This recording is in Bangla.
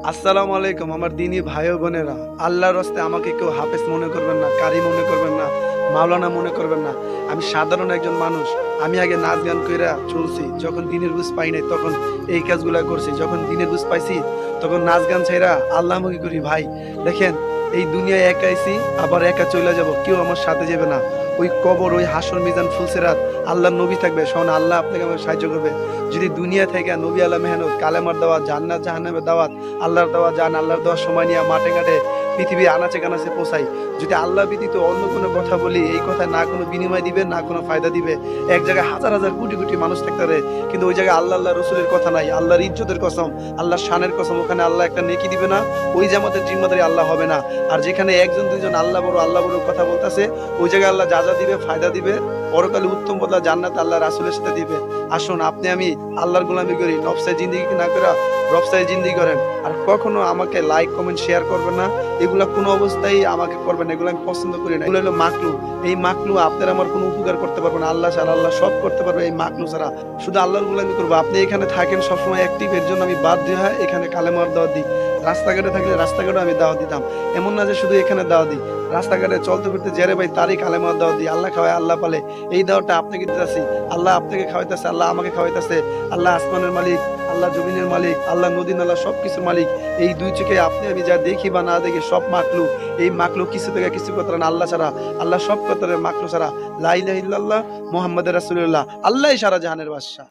আসসালামু আলাইকুম আমার দিনী ভাই ও বোনেরা। আল্লাহর রাস্তায় আমাকে কেউ হাফেজ মনে করবেন না, কারি মনে করবেন না, মাওলানা মনে করবেন না। আমি সাধারণ একজন মানুষ। আমি আগে নাচ গান কইরা চলছি, যখন দিনের বুঝ পাই নাই তখন এই কাজগুলা করছি, যখন দিনের বুঝ পাইছি তখন নাচ গান ছাইরা আল্লাহমুখী করি। ভাই দেখেন, এই দুনিয়ায় একা আইছি, আবার একা চলে যাব, কেউ আমার সাথে যাবে না। ওই কবর, ওই হাসর মিজান ফুলসেরাত আল্লাহর নবী থাকবে, শোন আল্লাহ আপনাকে আমাকে সাহায্য করবে। যদি দুনিয়া থেকে নবী আল্লাহ মেহনত, কালেমার দাওয়াত, জান্নাত জাহান্নামের দাওয়াত, আল্লাহর দেওয়া যান, আল্লাহর দেওয়ার সময় নিয়ে মাঠে ঘাটে পৃথিবীর আনাচে কানাচে পৌঁছাই, যদি আল্লাহ ব্যতীত অন্য কোনো কথা বলি, এই কথা না কোনো বিনিময় দিবে, না কোনো ফায়দা দিবে। এক জায়গায় হাজার হাজার কোটি কোটি মানুষ থাকতে পারে, কিন্তু ওই জায়গায় আল্লাহ আল্লাহ রসুলের কথা নাই, আল্লাহর ইজ্জতের কসম, আল্লাহর শানের কসম, ওখানে আল্লাহ একটা নেকি দিবে না, ওই জামাতের জিম্মাদারি আল্লাহ হবে না। আর যেখানে একজন দুইজন আল্লাহ বড় কথা বলতেছে, ওই জায়গায় আল্লাহ যা যা দিবে, ফায়দা দিবে, পরকালে উত্তম বদলা জান্নাত আল্লাহ রাসূলের সাথে দিবে। আসুন আপনি আমি আল্লাহর গোলামি করি, নফসে জিন্দেগি না করে রফসায় জিন্দেগি করেন। আর কখনো আমাকে লাইক কমেন্ট শেয়ার করবেন না, এগুলা কোনো অবস্থায় আমাকে করবেন না, এগুলো আমি পছন্দ করি না। এগুলো হলো মাকলু। এই মাকলু আপনার আমার কোনো উপকার করতে পারবে না, আল্লাহ ছাড়া, আল্লাহ সব করতে পারবে এই মাকলু ছাড়া। শুধু আল্লাহর গোলামি করবো। আপনি এখানে থাকেন সবসময় অ্যাক্টিভ, এর জন্য আমি বাধ্য হয় এখানে কালেমার দাওয়াত দিই। রাস্তাঘাটে থাকলে রাস্তাঘাটে আমি দাওয়াত দিতাম, এমন না যে শুধু এখানে দাওয়াত দিই। রাস্তাঘাটে চলতে ফিরতে জেরে ভাই তারই কালেমার দাওয়াত দিই। আল্লাহ খাওয়ায় আল্লাহ পালে, এই দাওয়াতটা আপনাকে দিতেছি। আল্লাহ আপনাকে খাওয়াইতেছে, আল্লাহ আমাকে খাওয়াইতেছে। আল্লাহ আসমানের মালিক, আল্লাহ জমিনের মালিক, আল্লাহ নদী নালা সব কিছুর মালিক। এই দুই চোখে আপনি আমি যা দেখি বা না দেখি সব মাকলু। এই মাকলু কিছু থেকে কিছু করতে না আল্লাহ ছাড়া, আল্লাহ সব করতে মাকলু ছাড়া। লা ইলাহা ইল্লাল্লাহ মুহাম্মাদুর রাসূলুল্লাহ, আল্লাহই সারা জাহানের বাদশা।